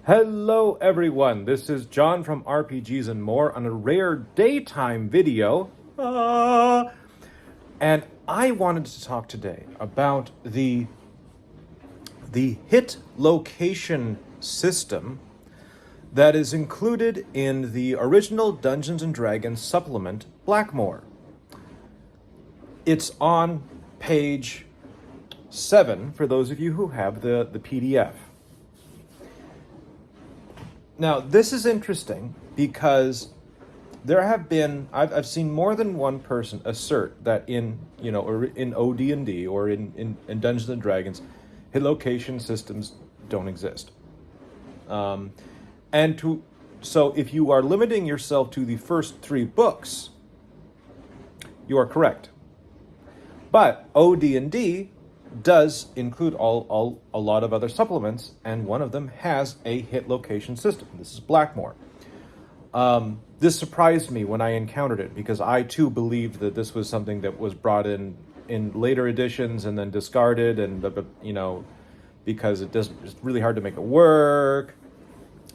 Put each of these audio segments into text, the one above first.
Hello everyone, this is John from RPGs and More on a rare daytime video. And I wanted to talk today about the hit location system that is included in the original Dungeons & Dragons supplement, Blackmore. It's on page 7 for those of you who have the PDF. Now, this is interesting because there have been, I've seen more than one person assert that in OD&D or in Dungeons and Dragons, hit location systems don't exist. So if you are limiting yourself to the first 3 books, you are correct. But OD&D does include a lot of other supplements, and one of them has a hit location system. This is Blackmore. This surprised me when I encountered it because I too believed that this was something that was brought in later editions and then discarded, and because it's really hard to make it work,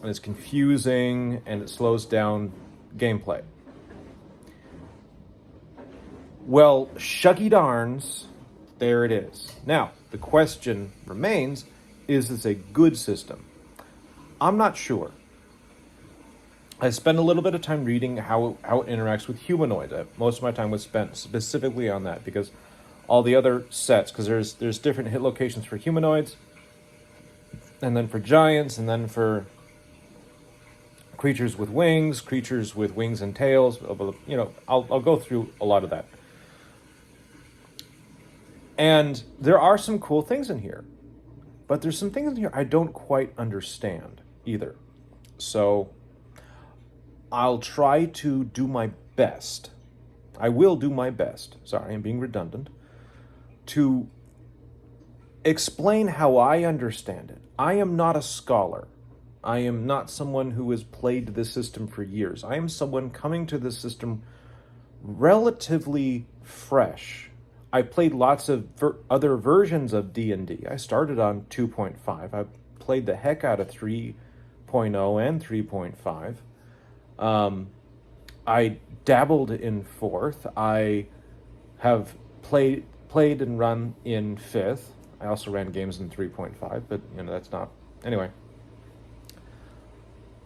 and it's confusing, and it slows down gameplay. Well, shuggy darns. There it is. Now, the question remains, is this a good system? I'm not sure. I spent a little bit of time reading how it interacts with humanoids. Most of my time was spent specifically on that because all the other sets, because there's different hit locations for humanoids, and then for giants, and then for creatures with wings and tails. I'll go through a lot of that. And there are some cool things in here, but there's some things in here I don't quite understand either. So I'll try to do my best. I will do my best. Sorry, I'm being redundant. To explain how I understand it. I am not a scholar. I am not someone who has played this system for years. I am someone coming to this system relatively fresh. I played lots of other versions of D&D. I started on 2.5. I played the heck out of 3.0 and 3.5. I dabbled in 4th. I have played and run in 5th. I also ran games in 3.5, but that's not... Anyway.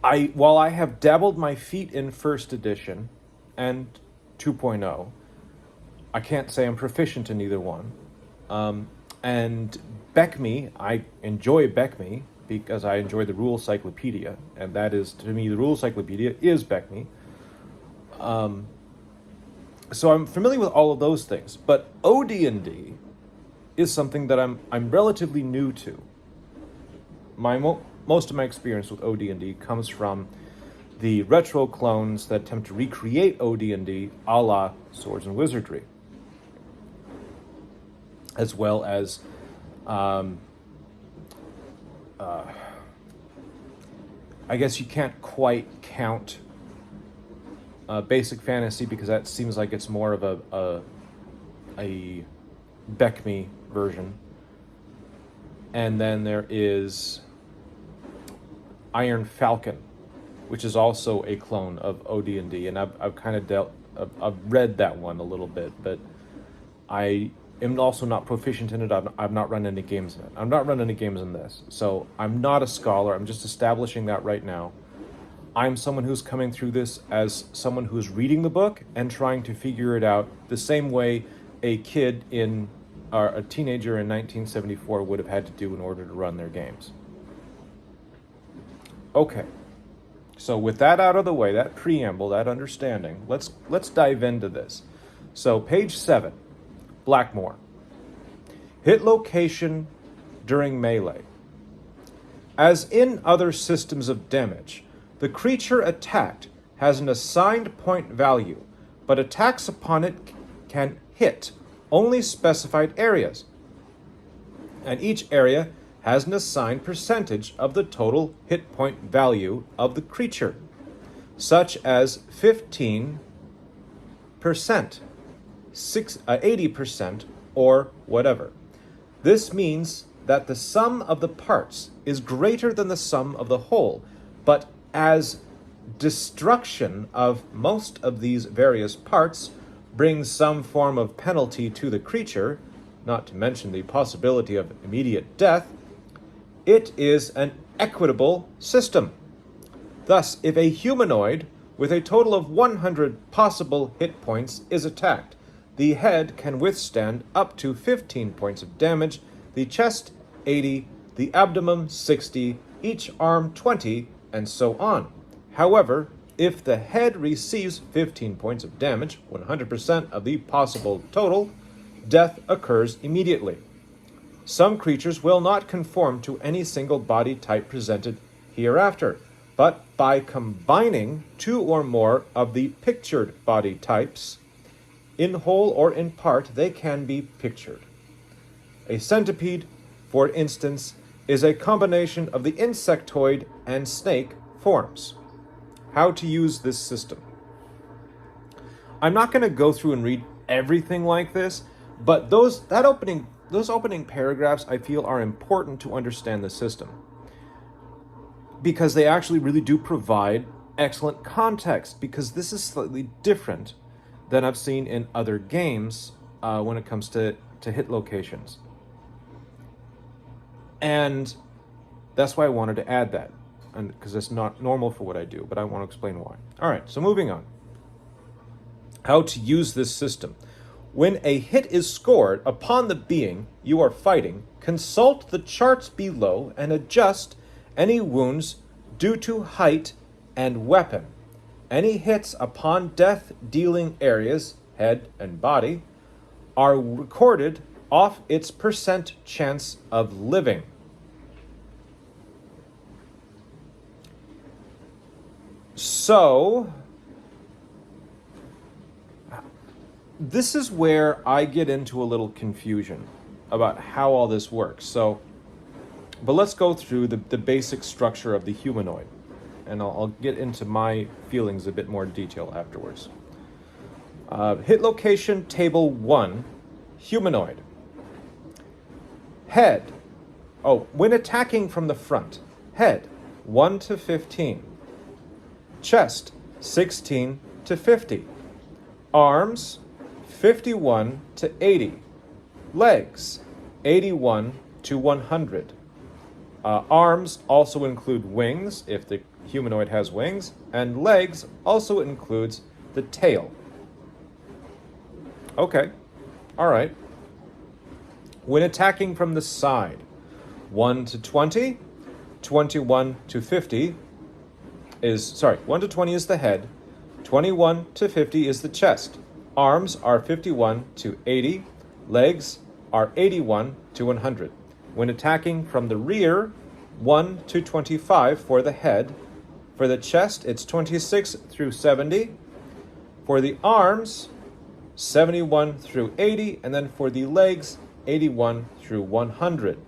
While I have dabbled my feet in 1st edition and 2.0, I can't say I'm proficient in either one. And BECME, I enjoy BECME because I enjoy the rule cyclopedia, and that is, to me, the rule cyclopedia is BECME. So I'm familiar with all of those things, but OD&D is something that I'm relatively new to. Most of my experience with OD&D comes from the retro clones that attempt to recreate OD&D a la Swords and Wizardry, as well as I guess you can't quite count Basic Fantasy because that seems like it's more of a BECME version. And then there is Iron Falcon, which is also a clone of OD&D, and I've read that one a little bit, but I am also not proficient in it. I've not run any games in it. I'm not running any games in this. So I'm not a scholar. I'm just establishing that right now. I'm someone who's coming through this as someone who's reading the book and trying to figure it out the same way a kid or a teenager in 1974 would have had to do in order to run their games. Okay. So with that out of the way, that preamble, that understanding, let's dive into this. So page 7. Blackmore. Hit location during melee. As in other systems of damage, the creature attacked has an assigned point value, but attacks upon it can hit only specified areas. And each area has an assigned percentage of the total hit point value of the creature, such as 15%, 80%, or whatever. This means that the sum of the parts is greater than the sum of the whole, but as destruction of most of these various parts brings some form of penalty to the creature, not to mention the possibility of immediate death, it is an equitable system. Thus, if a humanoid with a total of 100 possible hit points is attacked, the head can withstand up to 15 points of damage, the chest 80, the abdomen 60, each arm 20, and so on. However, if the head receives 15 points of damage, 100% of the possible total, death occurs immediately. Some creatures will not conform to any single body type presented hereafter, but by combining two or more of the pictured body types, in whole or in part, they can be pictured. A centipede, for instance, is a combination of the insectoid and snake forms. How to use this system. I'm not going to go through and read everything like this, but those opening paragraphs I feel are important to understand the system, because they actually really do provide excellent context, because this is slightly different than I've seen in other games when it comes to hit locations. And that's why I wanted to add that, and because it's not normal for what I do, but I want to explain why. All right, so moving on. How to use this system. When a hit is scored upon the being you are fighting, consult the charts below and adjust any wounds due to height and weapon. Any hits upon death-dealing areas, head and body, are recorded off its percent chance of living. So, this is where I get into a little confusion about how all this works. But let's go through the basic structure of the humanoid, and I'll get into my feelings a bit more detail afterwards. Hit location table 1, humanoid. Head. When attacking from the front, head 1 to 15. Chest 16 to 50. Arms 51 to 80. Legs 81 to 100. Arms also include wings, if the humanoid has wings, and legs also includes the tail. Okay, all right. When attacking from the side, 1 to 20, 21 to 50 1 to 20 is the head, 21 to 50 is the chest. Arms are 51 to 80, legs are 81 to 100. When attacking from the rear, 1 to 25 for the head. For the chest, it's 26 through 70. For the arms, 71 through 80. And then for the legs, 81 through 100.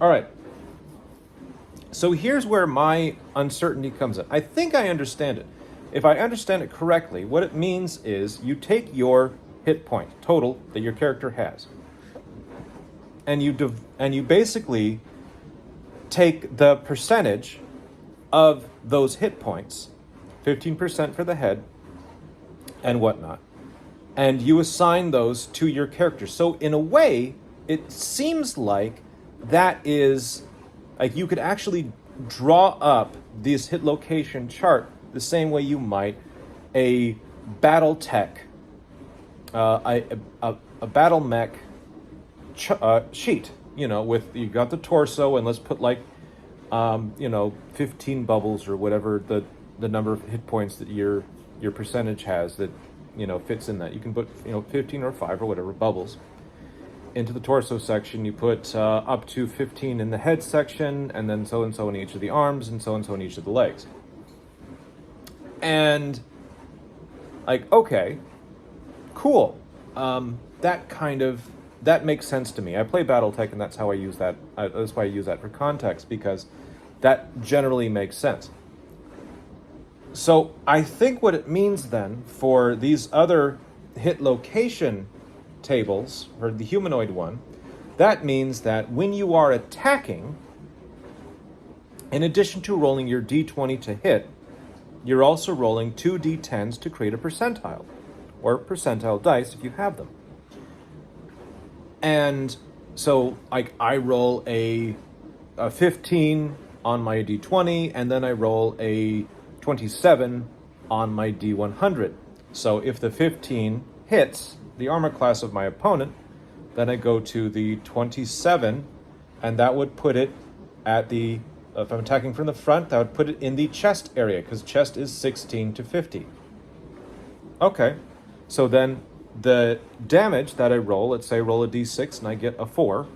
All right. So here's where my uncertainty comes in. I think I understand it. If I understand it correctly, what it means is you take your hit point total that your character has, and you basically take the percentage of those hit points, 15% for the head and whatnot, and you assign those to your character. So in a way, it seems like that is, like, you could actually draw up this hit location chart the same way you might a battle tech, a battle mech sheet, with, you got the torso, and let's put 15 bubbles or whatever the number of hit points that your percentage has that, fits in that. You can put, 15 or 5 or whatever bubbles into the torso section. You put up to 15 in the head section, and then so and so in each of the arms, and so in each of the legs. And okay, cool. That makes sense to me. I play BattleTech, and that's how I use that. That's why I use that for context, because that generally makes sense. So I think what it means then for these other hit location tables, for the humanoid one, That means that when you are attacking, in addition to rolling your d20 to hit, you're also rolling 2 d10s to create a percentile, or percentile dice if you have them. And so, like, I roll a 15 on my d20, and then I roll a 27 on my d100. So if the 15 hits the armor class of my opponent, then I go to the 27, and that would put it at the, if I'm attacking from the front, that would put it in the chest area, because chest is 16 to 50. Okay, so then the damage that I roll, let's say I roll a d6 and I get a 4,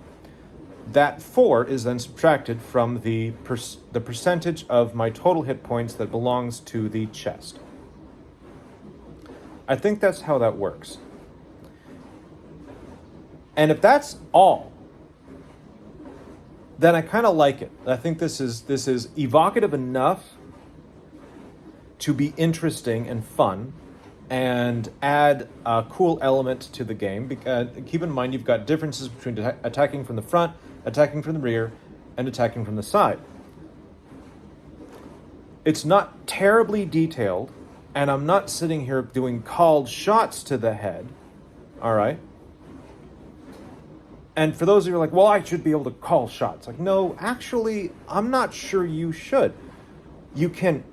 that 4 is then subtracted from the percentage of my total hit points that belongs to the chest. I think that's how that works. And if that's all, then I kind of like it. I think this is evocative enough to be interesting and fun and add a cool element to the game. Because keep in mind, you've got differences between attacking from the front, attacking from the rear, and attacking from the side. It's not terribly detailed, and I'm not sitting here doing called shots to the head, all right? And for those of you who are like, well, I should be able to call shots. Like, no, actually, I'm not sure you should. You can,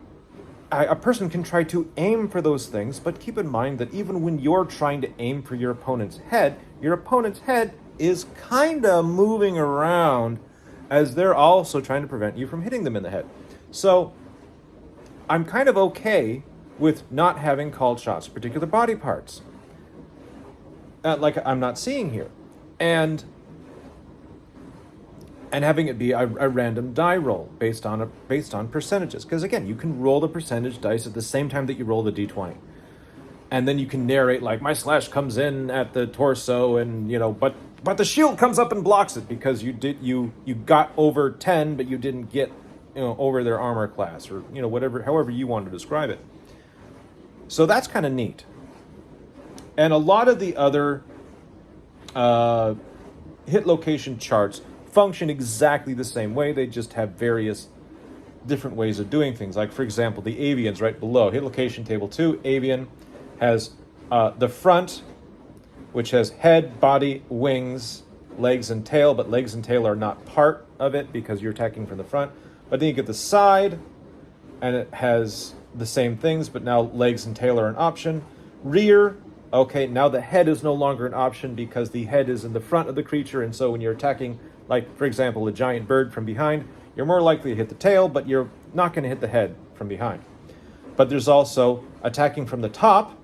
a person can try to aim for those things, but keep in mind that even when you're trying to aim for your opponent's head is kind of moving around as they're also trying to prevent you from hitting them in the head. So I'm kind of okay with not having called shots, particular body parts, like I'm not seeing here. And having it be a random die roll based on percentages. Because again, you can roll the percentage dice at the same time that you roll the d20. And then you can narrate, like, my slash comes in at the torso, and but the shield comes up and blocks it because you got over 10, but you didn't get over their armor class, or however you want to describe it. So that's kind of neat. And a lot of the other hit location charts function exactly the same way. They just have various different ways of doing things. Like, for example, the avian's right below. Hit location table 2, avian has the front, which has head, body, wings, legs, and tail, but legs and tail are not part of it because you're attacking from the front. But then you get the side, and it has the same things, but now legs and tail are an option. Rear, okay, now the head is no longer an option because the head is in the front of the creature, and so when you're attacking, like, for example, a giant bird from behind, you're more likely to hit the tail, but you're not going to hit the head from behind. But there's also attacking from the top.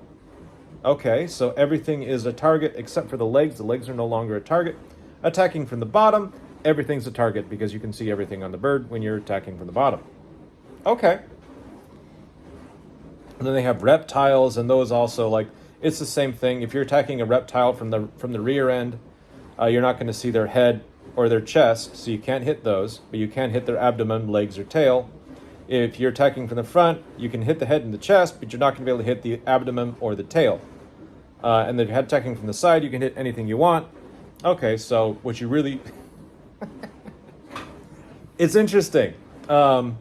Okay, so everything is a target except for the legs. The legs are no longer a target. Attacking from the bottom, everything's a target because you can see everything on the bird when you're attacking from the bottom. Okay. And then they have reptiles, and those also, like, it's the same thing. If you're attacking a reptile from the rear end, you're not going to see their head or their chest, so you can't hit those, but you can hit their abdomen, legs, or tail. If you're attacking from the front, you can hit the head and the chest, but you're not going to be able to hit the abdomen or the tail. And then if you're attacking from the side, you can hit anything you want. Okay, so what you really... It's interesting. I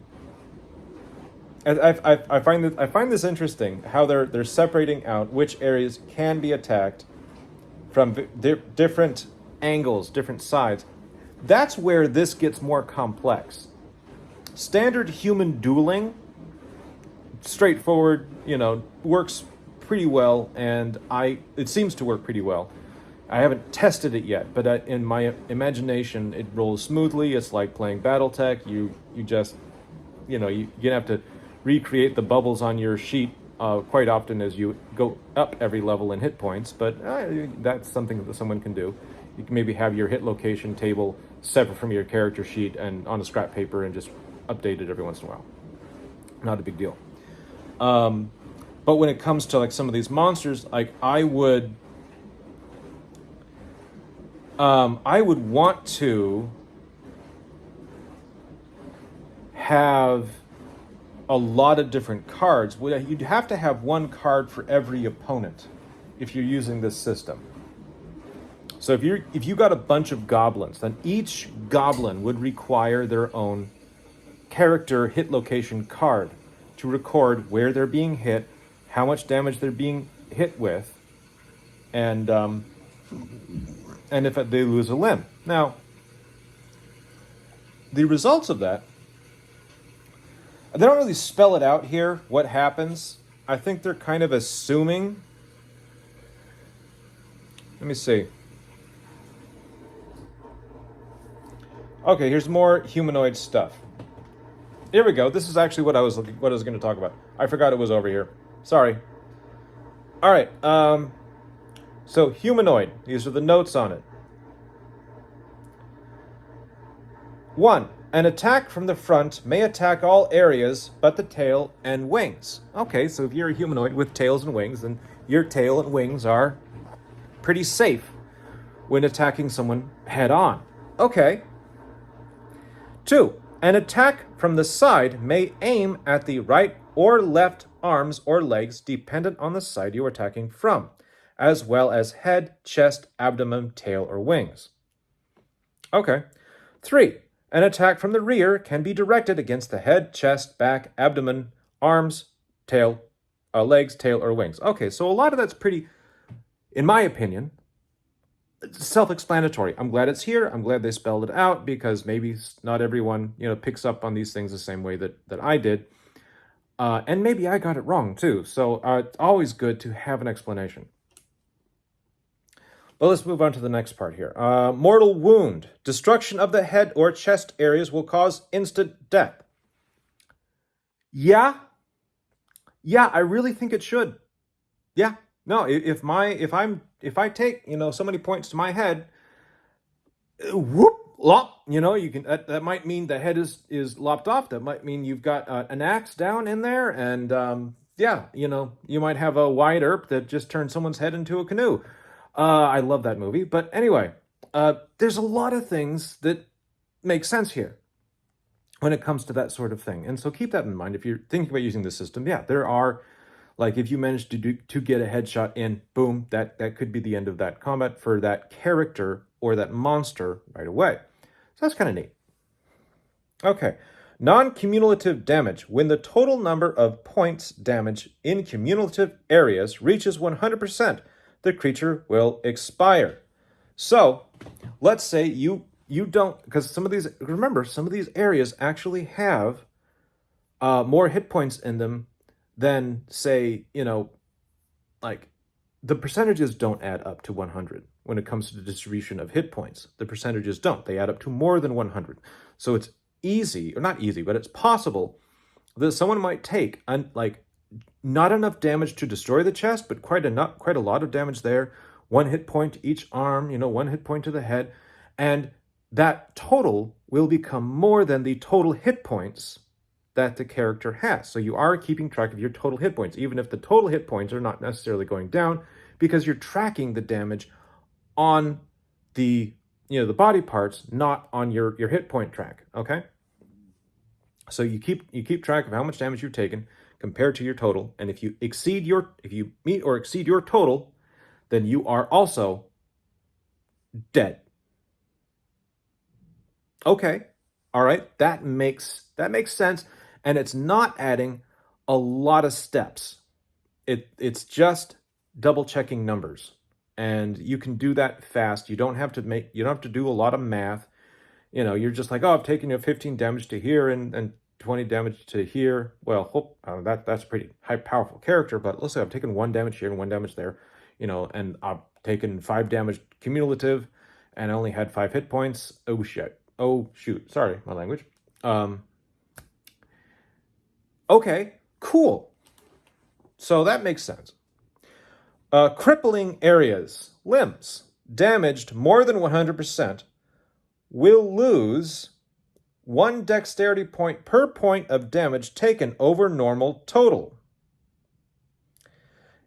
find this interesting, how they're separating out which areas can be attacked from different angles, different sides. That's where this gets more complex. Standard human dueling, straightforward, works pretty well, and it seems to work pretty well. I haven't tested it yet, but in my imagination, it rolls smoothly. It's like playing BattleTech. You just, you're gonna have to recreate the bubbles on your sheet quite often as you go up every level in hit points, but that's something that someone can do. You can maybe have your hit location table separate from your character sheet and on a scrap paper and just update it every once in a while. Not a big deal. But when it comes to, like, some of these monsters, like, I would want to have a lot of different cards. You'd have to have one card for every opponent if you're using this system. So if you got a bunch of goblins, then each goblin would require their own character hit location card to record where they're being hit, how much damage they're being hit with, and if they lose a limb. Now, the results of that, they don't really spell it out here, what happens. I think they're kind of assuming. Let me see. Okay, here's more humanoid stuff. Here we go. This is actually what I was going to talk about. I forgot it was over here. Sorry. All right. So humanoid. These are the notes on it. 1. An attack from the front may attack all areas but the tail and wings. Okay, so if you're a humanoid with tails and wings, then your tail and wings are pretty safe when attacking someone head on. Okay. 2. An attack from the side may aim at the right or left arms or legs dependent on the side you are attacking from, as well as head, chest, abdomen, tail, or wings. Okay. 3. An attack from the rear can be directed against the head, chest, back, abdomen, arms, tail, legs, tail, or wings. Okay, so a lot of that's pretty, in my opinion, self-explanatory. I'm glad it's here. I'm glad they spelled it out because maybe not everyone, picks up on these things the same way that I did. And maybe I got it wrong too. So it's always good to have an explanation. But let's move on to the next part here. Mortal wound. Destruction of the head or chest areas will cause instant death. Yeah, I really think it should. Yeah. No, if I take, so many points to my head, whoop, lop, you can, that might mean the head is lopped off. That might mean you've got an axe down in there. And yeah, you might have a wide earp that just turned someone's head into a canoe. I love that movie. But anyway, there's a lot of things that make sense here when it comes to that sort of thing. And so keep that in mind. If you're thinking about using this system, yeah, there are, like if you manage to get a headshot in, boom, that could be the end of that combat for that character or that monster right away. So that's kind of neat. Okay. Non-cumulative damage. When the total number of points damage in cumulative areas reaches 100%, the creature will expire. So, let's say you don't, because some of these areas actually have more hit points in them than, say, like the percentages don't add up to 100 when it comes to the distribution of hit points. The percentages don't. They add up to more than 100. So it's easy, or not easy, but it's possible that someone might take not enough damage to destroy the chest, but quite a lot of damage there. 1 hit point to each arm, 1 hit point to the head, and that total will become more than the total hit points that the character has. So you are keeping track of your total hit points, even if the total hit points are not necessarily going down, because you're tracking the damage on the the body parts, not on your hit point track. Okay. So you keep track of how much damage you've taken compared to your total, and if you meet or exceed your total, then you are also dead. Okay, all right, that makes sense, and it's not adding a lot of steps. It's just double checking numbers, and you can do that fast. You don't have to do a lot of math. You're just like, oh, I've taken 15 damage to here and 20 damage to here. Well, that's a pretty high powerful character, but let's say I've taken 1 damage here and 1 damage there, and I've taken 5 damage cumulative, and I only had 5 hit points. Oh shit. Oh shoot. Sorry, my language. Okay, cool. So that makes sense. Crippling areas, limbs, damaged more than 100% will lose 1 dexterity point per point of damage taken over normal total.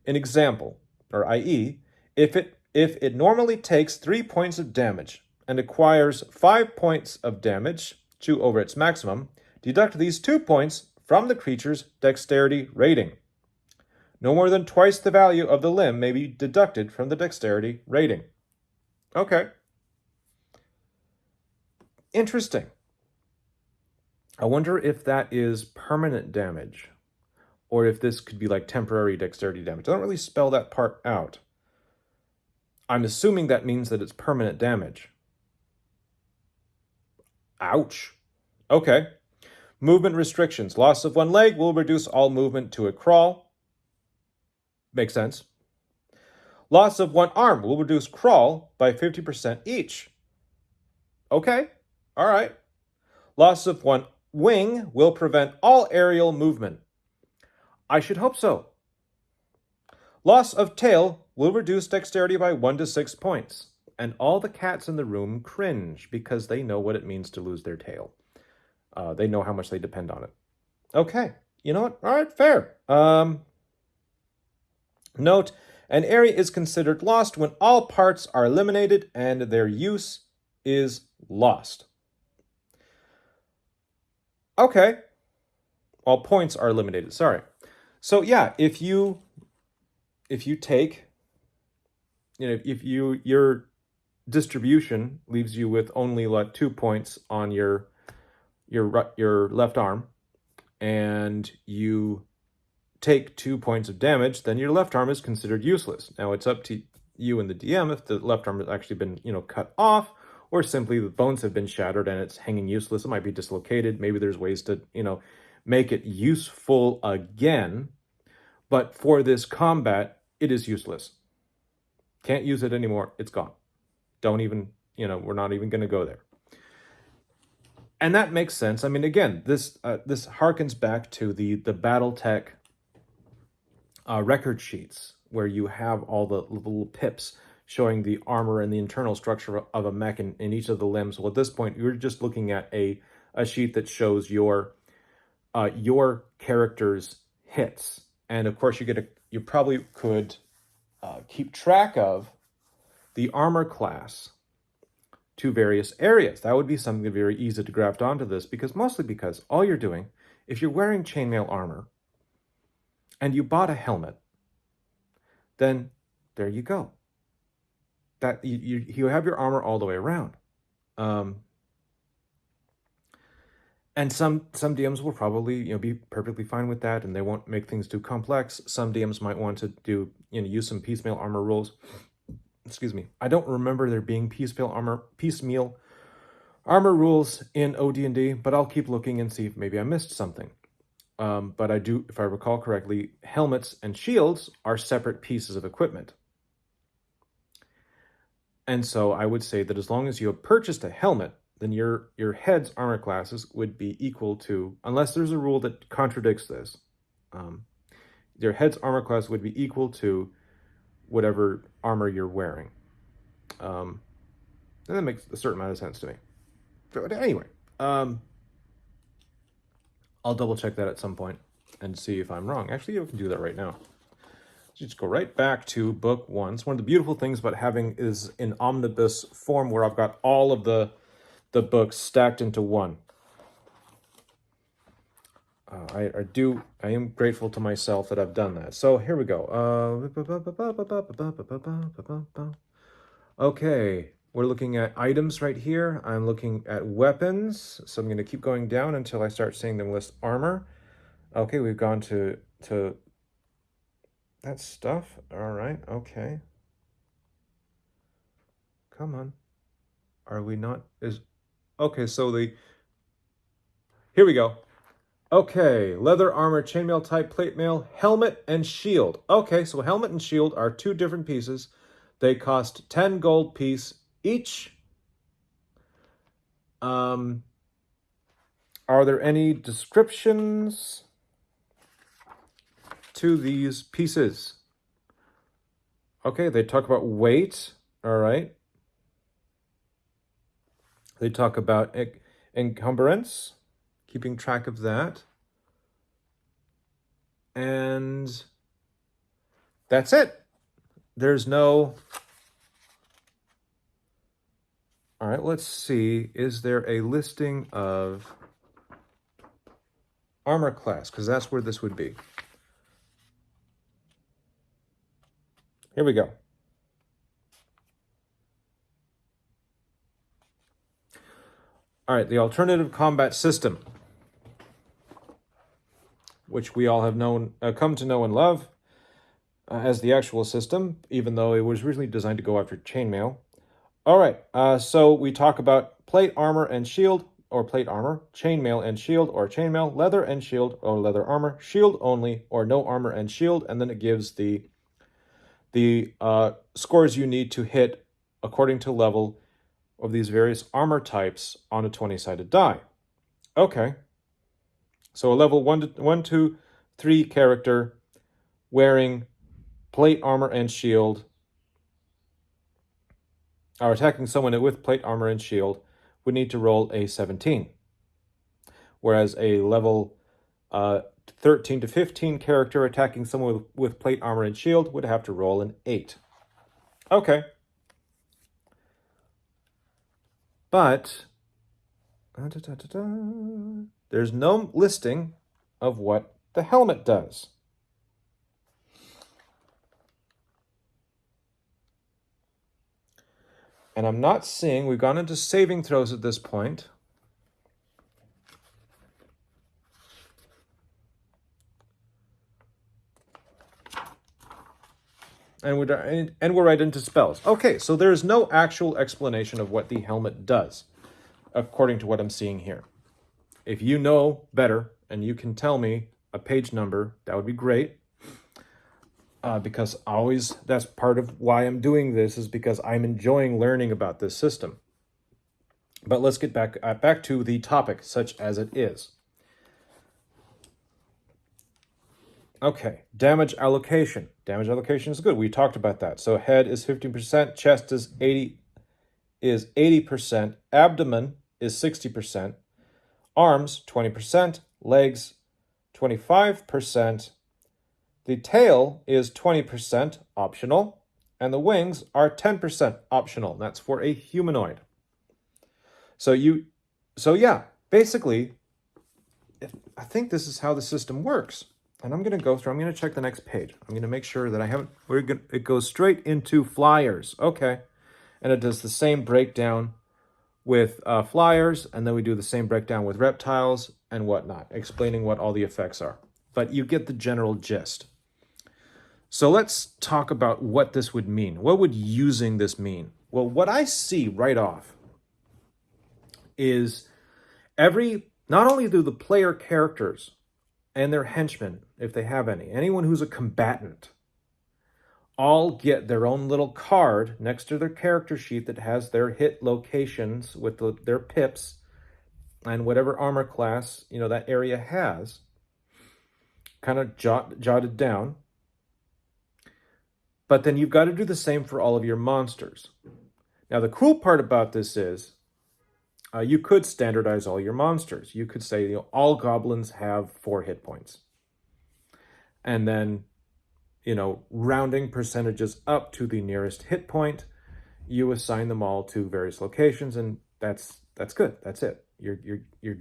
An example, or i.e., if it normally takes 3 points of damage and acquires 5 points of damage, 2 over its maximum, deduct these 2 points from the creature's dexterity rating. No more than twice the value of the limb may be deducted from the dexterity rating. Okay. Interesting. I wonder if that is permanent damage, or if this could be like temporary dexterity damage. I don't really spell that part out. I'm assuming that means that it's permanent damage. Ouch. Okay. Movement restrictions. Loss of one leg will reduce all movement to a crawl. Makes sense. Loss of one arm will reduce crawl by 50% each. Okay. All right. Loss of one wing will prevent all aerial movement. I should hope so. Loss of tail will reduce dexterity by 1 to 6 points. And all the cats in the room cringe because they know what it means to lose their tail. They know how much they depend on it. Okay. You know what? All right, fair. Note, an area is considered lost when all parts are eliminated and their use is lost. Okay. All points are eliminated. Sorry. So yeah, if you take, if your distribution leaves you with only like 2 points on your left arm, and you take 2 points of damage, then your left arm is considered useless. Now it's up to you and the DM if the left arm has actually been, cut off, or simply the bones have been shattered and it's hanging useless. It might be dislocated. Maybe there's ways to, make it useful again. But for this combat, it is useless. Can't use it anymore. It's gone. Don't even, we're not even going to go there. And that makes sense. I mean, again, this harkens back to the BattleTech record sheets, where you have all the little pips showing the armor and the internal structure of a mech in each of the limbs. Well, at this point, you're just looking at a sheet that shows your character's hits, and of course, you probably could keep track of the armor class to various areas. That would be something very easy to graft onto this, mostly because all you're doing, if you're wearing chainmail armor and you bought a helmet, then there you go. That you have your armor all the way around. And some DMs will probably be perfectly fine with that, and they won't make things too complex. Some DMs might want to do use some piecemeal armor rules. Excuse me. I don't remember there being piecemeal armor rules in OD&D, but I'll keep looking and see if maybe I missed something. But I do, if I recall correctly, helmets and shields are separate pieces of equipment. And so I would say that as long as you have purchased a helmet, then your head's armor classes would be equal to, unless there's a rule that contradicts this, your head's armor class would be equal to whatever armor you're wearing. And that makes a certain amount of sense to me. But anyway, I'll double check that at some point and see if I'm wrong. Actually, we can do that right now. Just go right back to book 1. It's one of the beautiful things about having is an omnibus form where I've got all of the books stacked into one. I am grateful to myself that I've done that. So here we go. Okay, we're looking at items right here. I'm looking at weapons. So I'm going to keep going down until I start seeing them list armor. Okay, we've gone to that stuff. All right, okay. Come on. Are we not? Okay, so here we go. Okay, leather armor, chainmail type, plate mail, helmet, and shield. Okay, so helmet and shield are 2 different pieces. They cost 10 gold piece each. Are there any descriptions to these pieces? Okay, they talk about weight. All right. They talk about encumbrance, keeping track of that. And that's it. There's no... All right, let's see. Is there a listing of armor class? Because that's where this would be. Here we go. All right, the alternative combat system, which we all have come to know and love as the actual system, even though it was originally designed to go after chainmail. All right, so we talk about plate armor and shield, or plate armor, chainmail and shield, or chainmail, leather and shield, or leather armor, shield only, or no armor and shield, and then it gives the scores you need to hit according to level of these various armor types on a 20-sided die. Okay, so a level 1 to 3 character wearing plate armor and shield, or attacking someone with plate armor and shield, would need to roll a 17. Whereas a level 13 to 15 character attacking someone with plate armor and shield would have to roll an 8. Okay. But there's no listing of what the helmet does. And I'm not seeing, we've gone into saving throws at this point. And we're right into spells. Okay, so there's no actual explanation of what the helmet does, according to what I'm seeing here. If you know better and you can tell me a page number, that would be great. Because that's part of why I'm doing this, is because I'm enjoying learning about this system. But let's get back to the topic, such as it is. Okay, damage allocation. Damage allocation is good. We talked about that. So head is 15%, chest is 80%, abdomen is 60%, arms 20%, legs 25%. The tail is 20% optional, and the wings are 10% optional. That's for a humanoid. So yeah, basically, I think this is how the system works. And I'm going to go through, I'm going to check the next page. I'm going to make sure that it goes straight into flyers. Okay. And it does the same breakdown with flyers, and then we do the same breakdown with reptiles and whatnot, explaining what all the effects are. But you get the general gist. So let's talk about what this would mean. What would using this mean? Well, what I see right off is not only do the player characters and their henchmen, if they have anyone who's a combatant, all get their own little card next to their character sheet that has their hit locations with their pips and whatever armor class that area has, kind of jotted down. But then you've got to do the same for all of your monsters. Now, the cool part about this is you could standardize all your monsters. You could say all goblins have 4 hit points. And then, rounding percentages up to the nearest hit point, you assign them all to various locations, and that's good. That's it. You're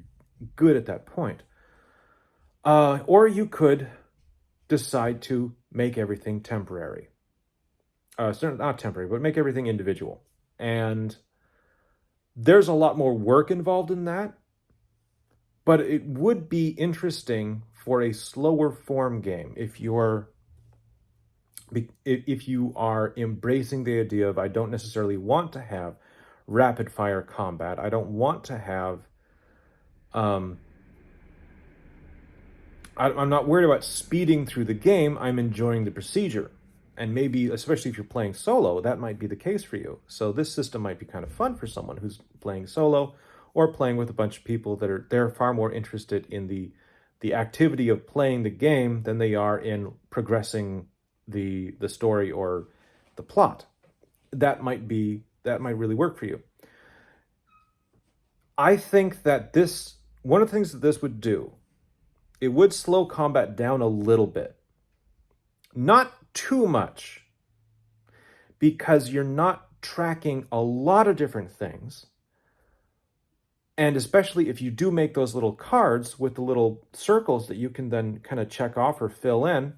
good at that point. Or you could decide to make everything temporary. Not temporary, but make everything individual. And there's a lot more work involved in that, but it would be interesting for a slower form game if you are embracing the idea of, I don't necessarily want to have rapid fire combat. I don't want to have I'm not worried about speeding through the game. I'm enjoying the procedure. And maybe, especially if you're playing solo, that might be the case for you. So this system might be kind of fun for someone who's playing solo or playing with a bunch of people they're far more interested in the activity of playing the game than they are in progressing the story or the plot. That might really work for you. I think that one of the things that this would do, it would slow combat down a little bit. Not too much, because you're not tracking a lot of different things. And especially if you do make those little cards with the little circles that you can then kind of check off or fill in.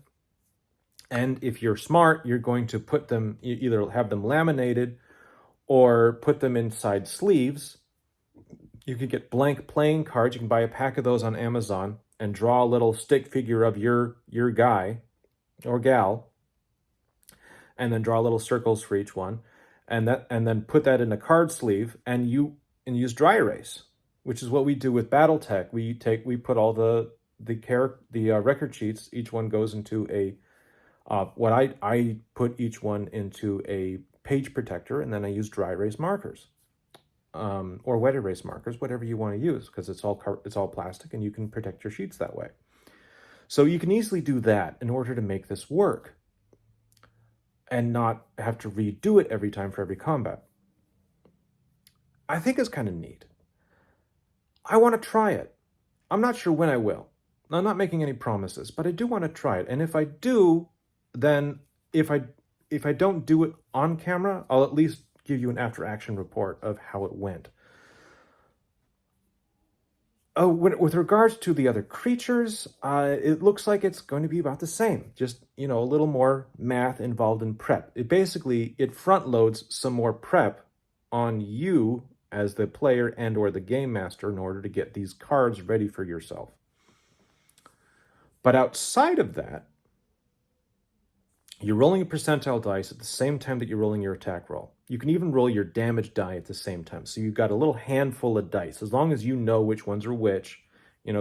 And if you're smart, you're going to put them, either have them laminated or put them inside sleeves You could get blank playing cards. You can buy a pack of those on Amazon and draw a little stick figure of your guy or gal, and then draw little circles for each one, and then put that in a card sleeve, and use dry erase, which is what we do with BattleTech. We put all the record sheets. Each one goes into a what I put each one into a page protector, and then I use dry erase markers. Or wet erase markers, whatever you want to use, because it's all plastic, and you can protect your sheets that way. So you can easily do that in order to make this work, and not have to redo it every time for every combat. I think it's kind of neat. I want to try it. I'm not sure when I will. I'm not making any promises, but I do want to try it. And if I do, then if I don't do it on camera, I'll at least give you an after-action report of how it went. Oh, with regards to the other creatures, it looks like it's going to be about the same. Just, a little more math involved in prep. It front loads some more prep on you as the player and or the game master in order to get these cards ready for yourself. But outside of that, you're rolling a percentile dice at the same time that you're rolling your attack roll. You can even roll your damage die at the same time. So you've got a little handful of dice. As long as you know which ones are which,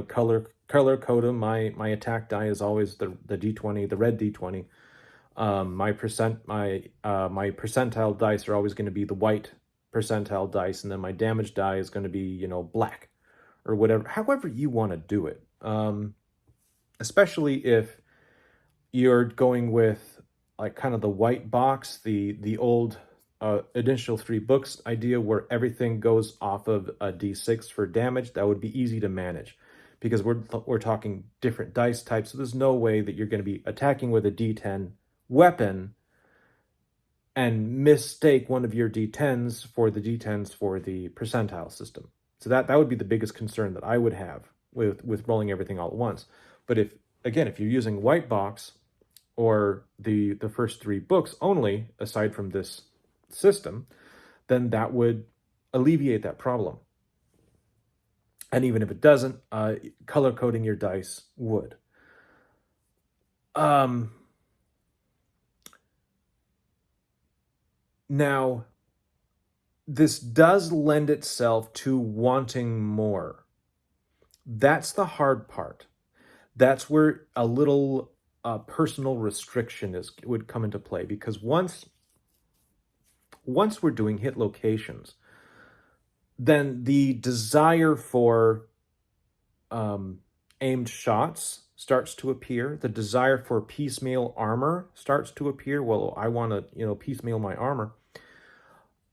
color code them. My attack die is always the D20, the red D20. My percentile dice are always going to be the white percentile dice, and then my damage die is going to be, black or whatever. However you want to do it. Especially if you're going with like kind of the white box, the old initial 3 books idea where everything goes off of a D6 for damage. That would be easy to manage because we're talking different dice types. So there's no way that you're going to be attacking with a D10 weapon and mistake one of your D10s for the D10s for the percentile system. So that would be the biggest concern that I would have with rolling everything all at once. But if you're using white box or the first 3 books only, aside from this system, then that would alleviate that problem. And even if it doesn't, color coding your dice would. Now, this does lend itself to wanting more. That's the hard part. That's where a little personal restriction would come into play, because once we're doing hit locations, then the desire for aimed shots starts to appear. The desire for piecemeal armor starts to appear. Well, I want to, piecemeal my armor.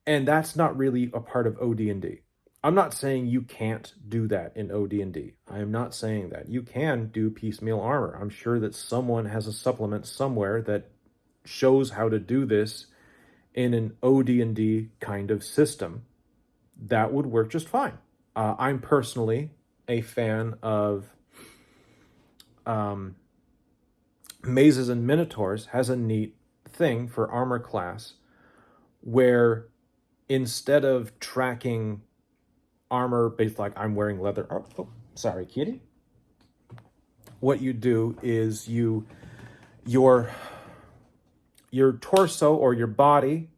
And that's not really a part of OD&D. I'm not saying you can't do that in OD&D. I am not saying that. You can do piecemeal armor. I'm sure that someone has a supplement somewhere that shows how to do this in an OD&D kind of system. That would work just fine. I'm personally a fan of Mazes and Minotaurs has a neat thing for armor class where instead of tracking armor based like I'm wearing leather. Oh, sorry, kitty. What you do is your torso or your body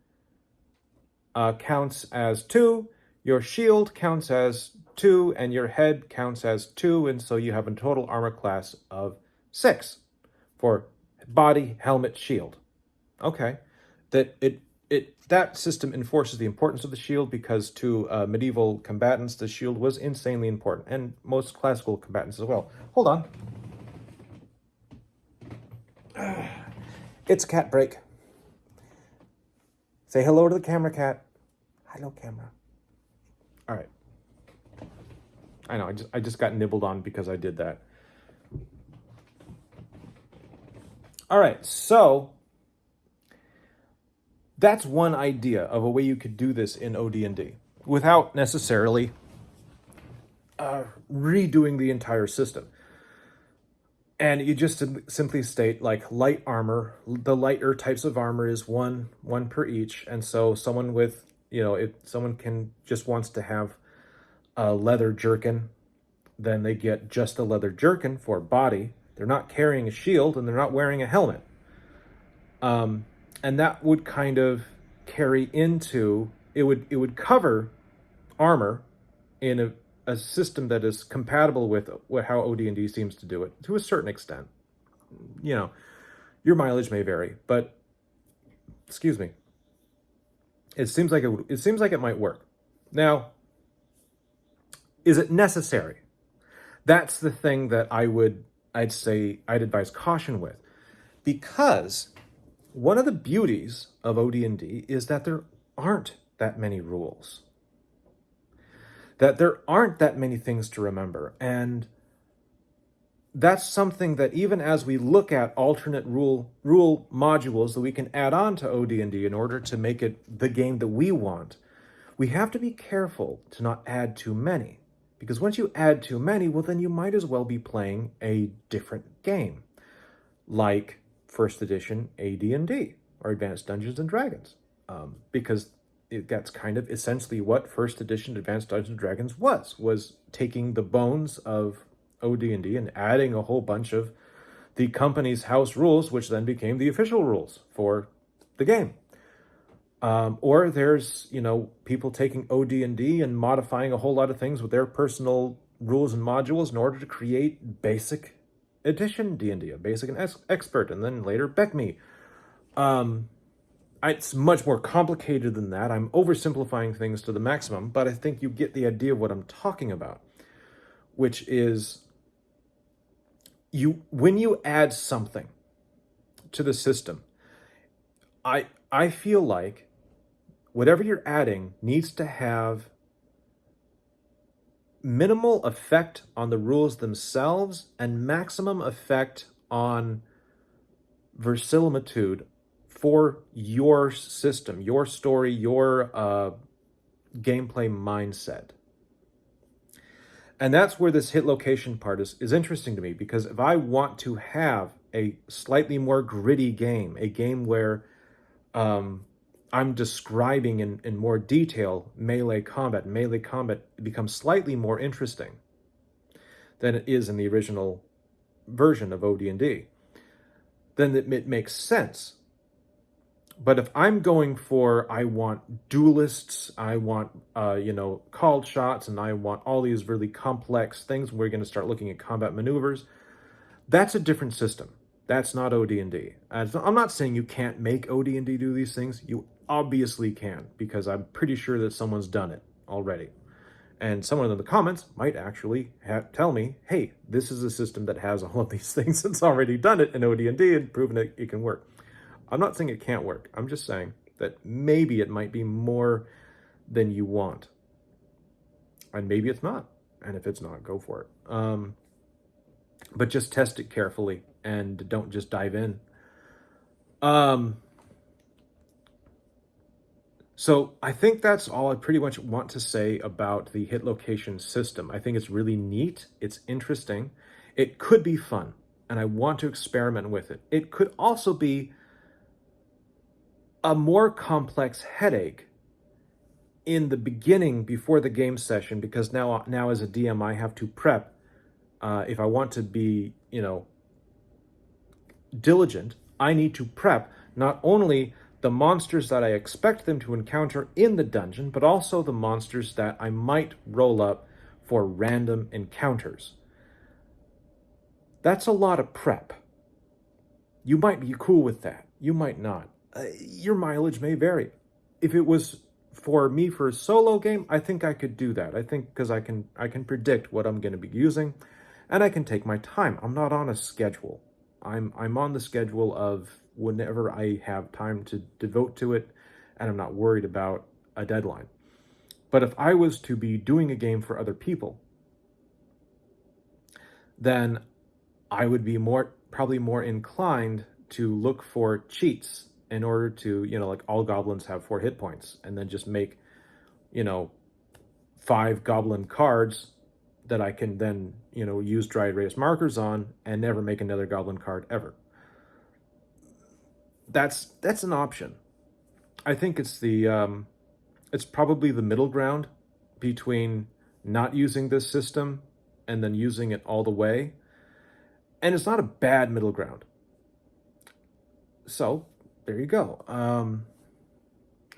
counts as 2, your shield counts as 2, and your head counts as 2, and so you have a total armor class of 6 for body, helmet, shield. Okay, that system enforces the importance of the shield because to medieval combatants, the shield was insanely important, and most classical combatants as well. Hold on. It's cat break. Say hello to the camera, cat. Hello, camera. All right. I know, I just got nibbled on because I did that. All right, so that's one idea of a way you could do this in OD&D without necessarily redoing the entire system. And you just simply state like light armor, the lighter types of armor is one per each. And so someone with, if someone wants to have a leather jerkin, then they get just a leather jerkin for body. They're not carrying a shield and they're not wearing a helmet. And that would kind of carry into it would cover armor in a system that is compatible with how OD&D seems to do it to a certain extent. You know, your mileage may vary, but excuse me, it seems like it might work. Now, is it necessary? That's the thing that I'd say I'd advise caution with, because one of the beauties of OD&D is that there aren't that many rules, that there aren't that many things to remember. And that's something that even as we look at alternate rule modules that we can add on to OD&D in order to make it the game that we want, we have to be careful to not add too many. Because once you add too many, well, then you might as well be playing a different game, like first edition AD&D or Advanced Dungeons and Dragons, because that's kind of essentially what first edition Advanced Dungeons and Dragons was taking the bones of OD&D and adding a whole bunch of the company's house rules, which then became the official rules for the game. Or there's, people taking OD&D and modifying a whole lot of things with their personal rules and modules in order to create basic edition D&D, a basic and expert, and then later BECME. It's much more complicated than that. I'm oversimplifying things to the maximum, but I think you get the idea of what I'm talking about, which is when you add something to the system, I feel like whatever you're adding needs to have minimal effect on the rules themselves and maximum effect on verisimilitude for your system, your story, your gameplay mindset. And that's where this hit location part is interesting to me, because if I want to have a slightly more gritty game, a game where I'm describing in more detail melee combat becomes slightly more interesting than it is in the original version of OD&D, then it makes sense. But if I'm going for, I want duelists, I want, called shots, and I want all these really complex things, we're going to start looking at combat maneuvers, that's a different system. That's not OD&D. I'm not saying you can't make OD&D do these things. You obviously can, because I'm pretty sure that someone's done it already. And someone in the comments might actually tell me, hey, this is a system that has all of these things that's already done it in OD&D and proven it can work. I'm not saying it can't work. I'm just saying that maybe it might be more than you want. And maybe it's not. And if it's not, go for it. But just test it carefully and don't just dive in. So I think that's all I pretty much want to say about the hit location system. I think it's really neat. It's interesting. It could be fun, and I want to experiment with it. It could also be a more complex headache in the beginning before the game session, because now as a DM, I have to prep. If I want to be, diligent, I need to prep not only the monsters that I expect them to encounter in the dungeon, but also the monsters that I might roll up for random encounters. That's a lot of prep. You might be cool with that. You might not. Your mileage may vary. If it was for me for a solo game, I think I could do that. I think because I can predict what I'm going to be using, and I can take my time. I'm not on a schedule. I'm on the schedule of whenever I have time to devote to it, and I'm not worried about a deadline. But if I was to be doing a game for other people, then I would be probably more inclined to look for cheats in order to, like all goblins have 4 hit points, and then just make, 5 goblin cards that I can then, use dry erase markers on and never make another goblin card ever. That's an option. I think it's it's probably the middle ground between not using this system and then using it all the way. And it's not a bad middle ground. So there you go. I'm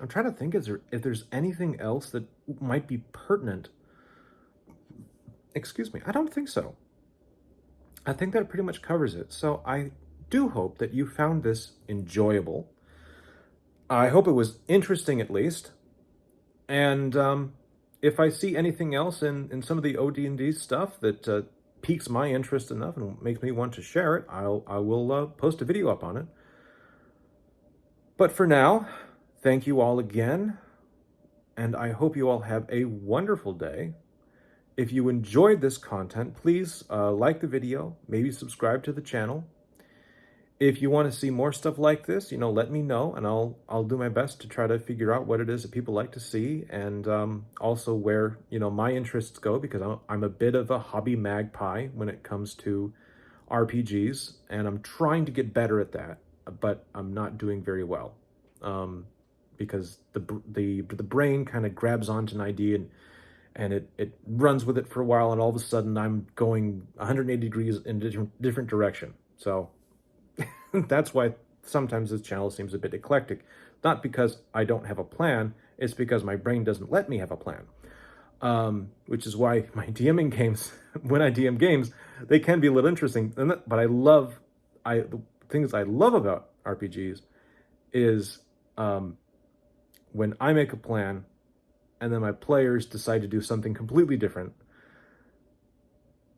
trying to think if there's anything else that might be pertinent. Excuse me. I don't think so. I think that pretty much covers it. So I do hope that you found this enjoyable. I hope it was interesting at least. And if I see anything else in some of the OD&D stuff that piques my interest enough and makes me want to share it, I will post a video up on it. But for now, thank you all again, and I hope you all have a wonderful day. If you enjoyed this content, please like the video, maybe subscribe to the channel. If you want to see more stuff like this, let me know, and I'll do my best to try to figure out what it is that people like to see, and also where my interests go, because I'm a bit of a hobby magpie when it comes to RPGs, and I'm trying to get better at that, but I'm not doing very well, because the brain kind of grabs onto an idea and it runs with it for a while, and all of a sudden I'm going 180 degrees in a different direction. So that's why sometimes this channel seems a bit eclectic. Not because I don't have a plan, it's because my brain doesn't let me have a plan. Which is why my DMing games, when I DM games, they can be a little interesting. But the things I love about RPGs is when I make a plan and then my players decide to do something completely different.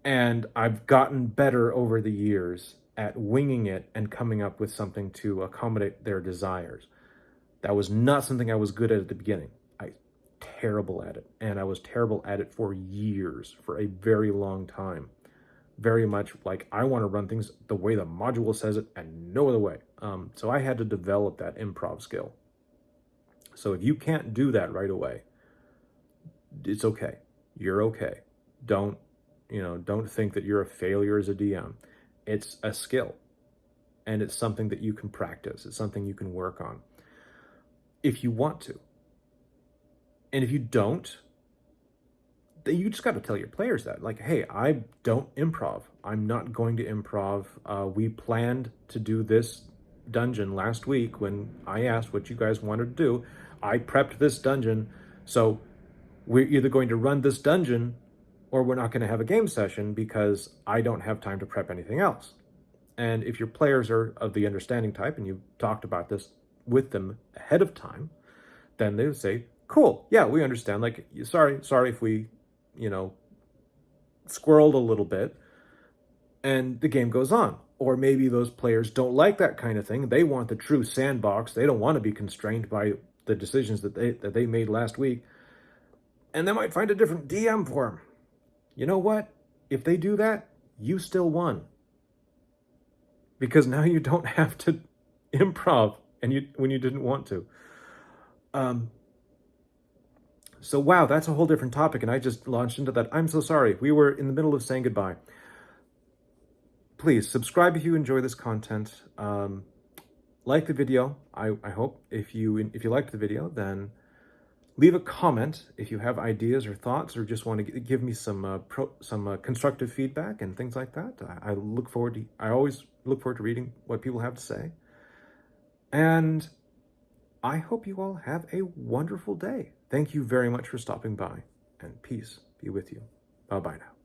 And I've gotten better over the years at winging it and coming up with something to accommodate their desires. That was not something I was good at the beginning. I was terrible at it. And I was terrible at it for years, for a very long time. Very much like, I want to run things the way the module says it and no other way. So I had to develop that improv skill. So if you can't do that right away, it's okay. You're okay. Don't think that you're a failure as a DM. It's a skill, and it's something that you can practice. It's something you can work on if you want to. And if you don't, then you just got to tell your players that, like, hey, I don't improv. I'm not going to improv. We planned to do this dungeon last week when I asked what you guys wanted to do. I prepped this dungeon, so we're either going to run this dungeon or we're not going to have a game session because I don't have time to prep anything else. And if your players are of the understanding type and you've talked about this with them ahead of time, then they would say, cool, yeah, we understand. Like, sorry if we, squirreled a little bit, and the game goes on. Or maybe those players don't like that kind of thing. They want the true sandbox. They don't want to be constrained by the decisions that they made last week. And they might find a different DM for them. You know what? If they do that, you still won. Because now you don't have to improv when you didn't want to. So wow, that's a whole different topic, and I just launched into that. I'm so sorry. We were in the middle of saying goodbye. Please subscribe if you enjoy this content. Like the video. I hope if you liked the video, then leave a comment if you have ideas or thoughts, or just want to give me some constructive feedback and things like that. I always look forward to reading what people have to say. And I hope you all have a wonderful day. Thank you very much for stopping by, and peace be with you. Bye-bye now.